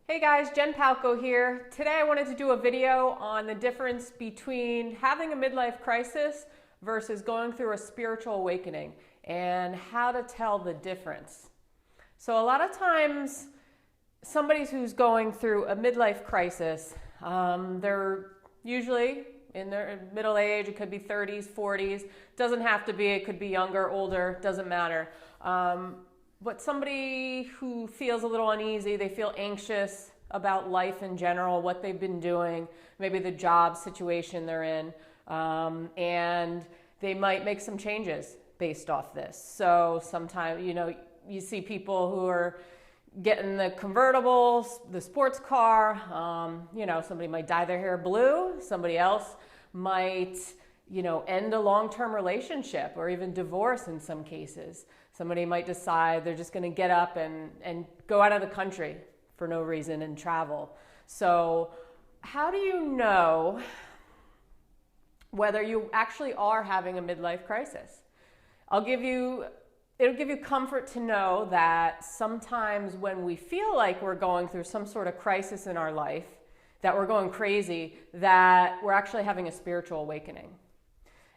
Hey guys, Jen Palco here. Today I wanted to do a video on the difference between having a midlife crisis versus going through a spiritual awakening and how to tell the difference. So a lot of times somebody who's going through a midlife crisis, they're usually in their middle age. It could be 30s, 40s. Doesn't have to be. It could be younger, older. Doesn't matter. But somebody who feels a little uneasy, they feel anxious about life in general, what they've been doing, maybe the job situation they're in, and they might make some changes based off this. So sometimes, you see people who are getting the convertibles, the sports car, somebody might dye their hair blue, somebody else might end a long-term relationship or even divorce in some cases. Somebody might decide they're just going to get up and go out of the country for no reason and travel. So how do you know whether you actually are having a midlife crisis? It'll give you comfort to know that sometimes when we feel like we're going through some sort of crisis in our life, that we're going crazy, that we're actually having a spiritual awakening.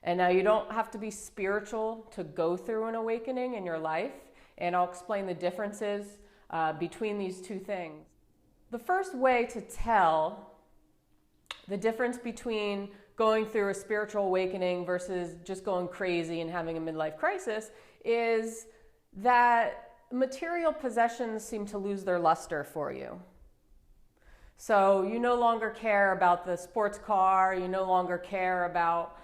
And now you don't have to be spiritual to go through an awakening in your life, and I'll explain the differences between these two things. The first way to tell the difference between going through a spiritual awakening versus just going crazy and having a midlife crisis is that material possessions seem to lose their luster for you. So you no longer care about the sports car, you no longer care about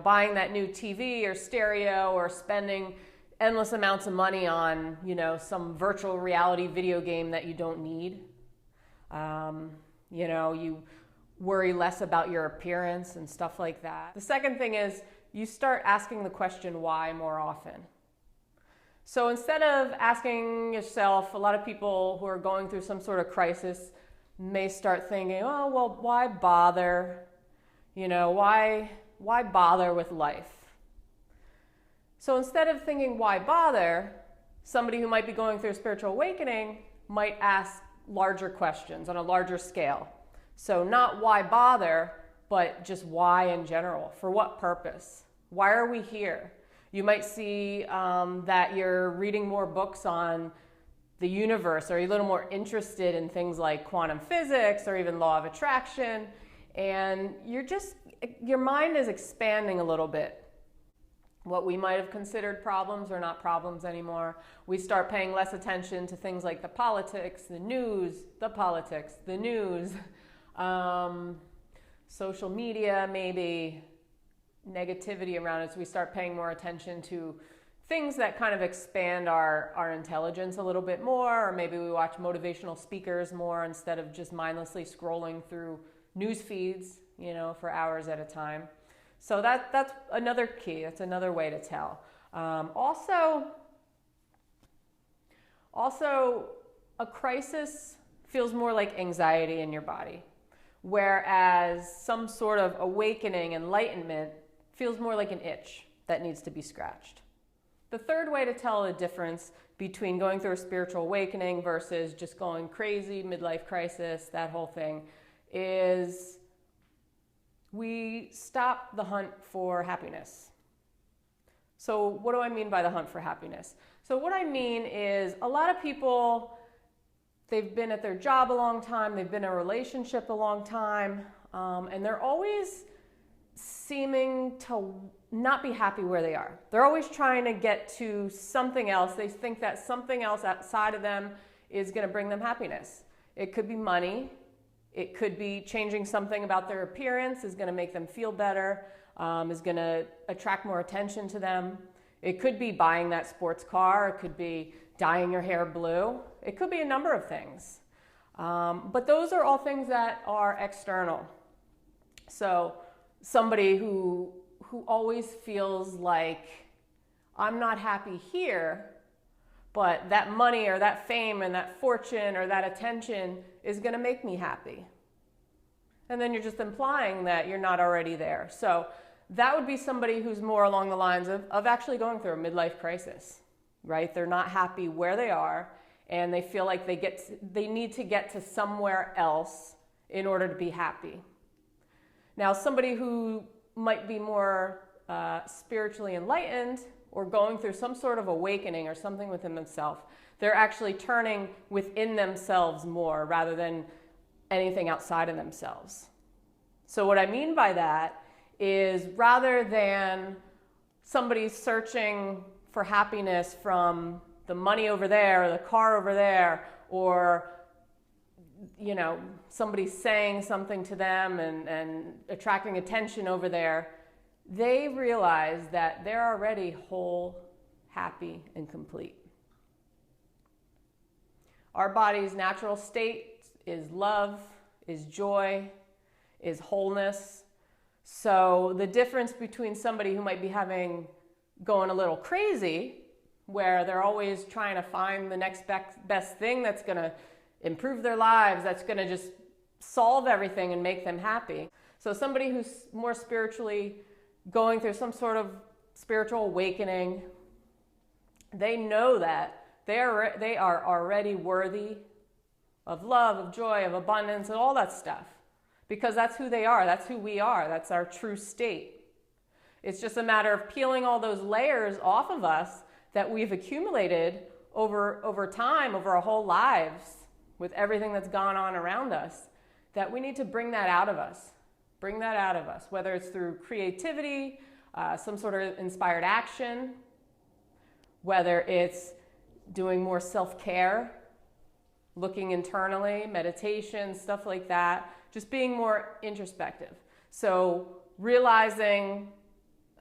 buying that new TV or stereo or spending endless amounts of money on, some virtual reality video game that you don't need. You worry less about your appearance and stuff like that. The second thing is you start asking the question why more often. So instead of asking yourself, a lot of people who are going through some sort of crisis may start thinking, oh, well, why bother? Why bother with life? So instead of thinking, why bother, somebody who might be going through a spiritual awakening might ask larger questions on a larger scale. So not why bother, but just why in general. For what purpose? Why are we here? You might see that you're reading more books on the universe, or you're a little more interested in things like quantum physics or even law of attraction, and your mind is expanding a little bit. What we might have considered problems are not problems anymore. We start paying less attention to things like the politics, the news, social media, maybe negativity around it. So we start paying more attention to things that kind of expand our intelligence a little bit more, or maybe we watch motivational speakers more instead of just mindlessly scrolling through news feeds, for hours at a time. So that's another key. That's another way to tell. Also, a crisis feels more like anxiety in your body, whereas some sort of awakening, enlightenment, feels more like an itch that needs to be scratched. The third way to tell the difference between going through a spiritual awakening versus just going crazy, midlife crisis, that whole thing, is we stop the hunt for happiness. So what do I mean by the hunt for happiness? So what I mean is a lot of people, they've been at their job a long time, they've been in a relationship a long time, and they're always seeming to not be happy where they are. They're always trying to get to something else. They think that something else outside of them is going to bring them happiness. It could be money. It could be changing something about their appearance is going to make them feel better, is going to attract more attention to them. It could be buying that sports car. It could be dyeing your hair blue. It could be a number of things. But those are all things that are external. So somebody who always feels like, I'm not happy here, but that money or that fame and that fortune or that attention is going to make me happy. And then you're just implying that you're not already there. So that would be somebody who's more along the lines of actually going through a midlife crisis, right? They're not happy where they are, and they feel like they need to get to somewhere else in order to be happy. Now, somebody who might be more spiritually enlightened or going through some sort of awakening or something within themselves, they're actually turning within themselves more rather than anything outside of themselves. So what I mean by that is, rather than somebody searching for happiness from the money over there or the car over there, or somebody saying something to them and attracting attention over there, they realize that they're already whole, happy, and complete. Our body's natural state is love, is joy, is wholeness. So the difference between somebody who might be going a little crazy, where they're always trying to find the next best thing that's going to improve their lives, that's going to just solve everything and make them happy. So somebody who's more spiritually going through some sort of spiritual awakening, they know that they are already worthy of love, of joy, of abundance, and all that stuff. Because that's who they are, that's who we are, that's our true state. It's just a matter of peeling all those layers off of us that we've accumulated over time, over our whole lives, with everything that's gone on around us, that we need to bring that out of us. Bring that out of us, whether it's through creativity, some sort of inspired action, whether it's doing more self-care, looking internally, meditation, stuff like that, just being more introspective. So realizing,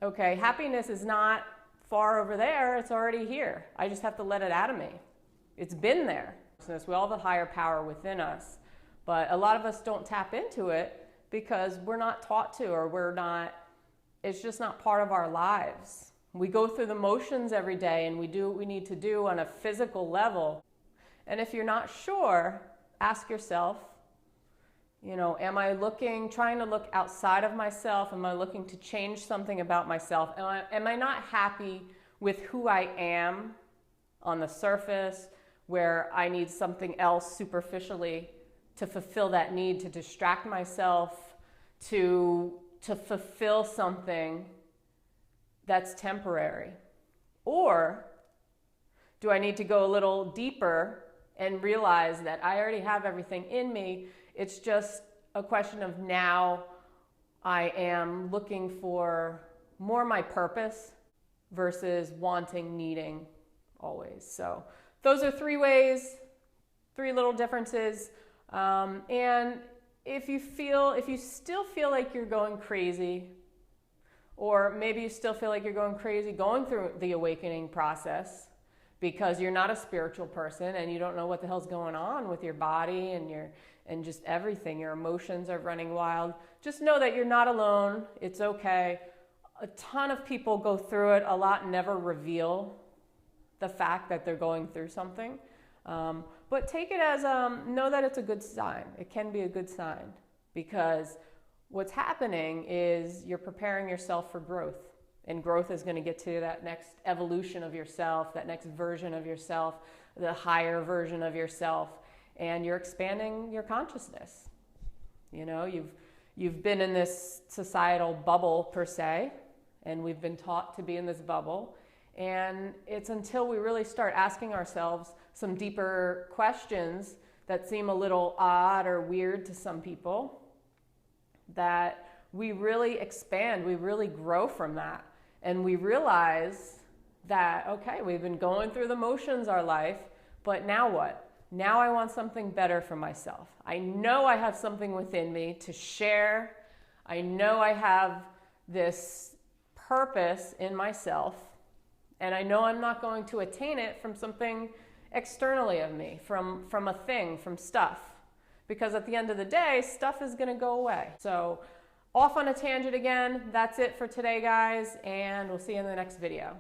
okay, happiness is not far over there, it's already here. I just have to let it out of me. It's been there. We all have a higher power within us, but a lot of us don't tap into it because we're not taught to, or it's just not part of our lives. We go through the motions every day and we do what we need to do on a physical level. And if you're not sure, ask yourself, am I trying to look outside of myself? Am I looking to change something about myself? Am I not happy with who I am on the surface, where I need something else superficially to fulfill that need, to distract myself, to fulfill something that's temporary? Or do I need to go a little deeper and realize that I already have everything in me? It's just a question of now I am looking for more my purpose versus wanting, needing always. So those are 3 ways, 3 little differences. And if you still feel like you're going crazy, or maybe you still feel like you're going crazy going through the awakening process because you're not a spiritual person and you don't know what the hell's going on with your body and just everything, your emotions are running wild, just know that you're not alone. It's okay. A ton of people go through it. A lot never reveal the fact that they're going through something. But take it as, know that it's a good sign. It can be a good sign, because what's happening is you're preparing yourself for growth. And growth is going to get to that next evolution of yourself, that next version of yourself, the higher version of yourself. And you're expanding your consciousness. You've been in this societal bubble per se, and we've been taught to be in this bubble. And it's until we really start asking ourselves some deeper questions that seem a little odd or weird to some people that we really expand, we really grow from that. And we realize that, okay, we've been going through the motions our life, but now what? Now I want something better for myself. I know I have something within me to share. I know I have this purpose in myself, and I know I'm not going to attain it from something externally of me, from a thing, from stuff. Because at the end of the day, stuff is going to go away. So off on a tangent again. That's it for today, guys, and we'll see you in the next video.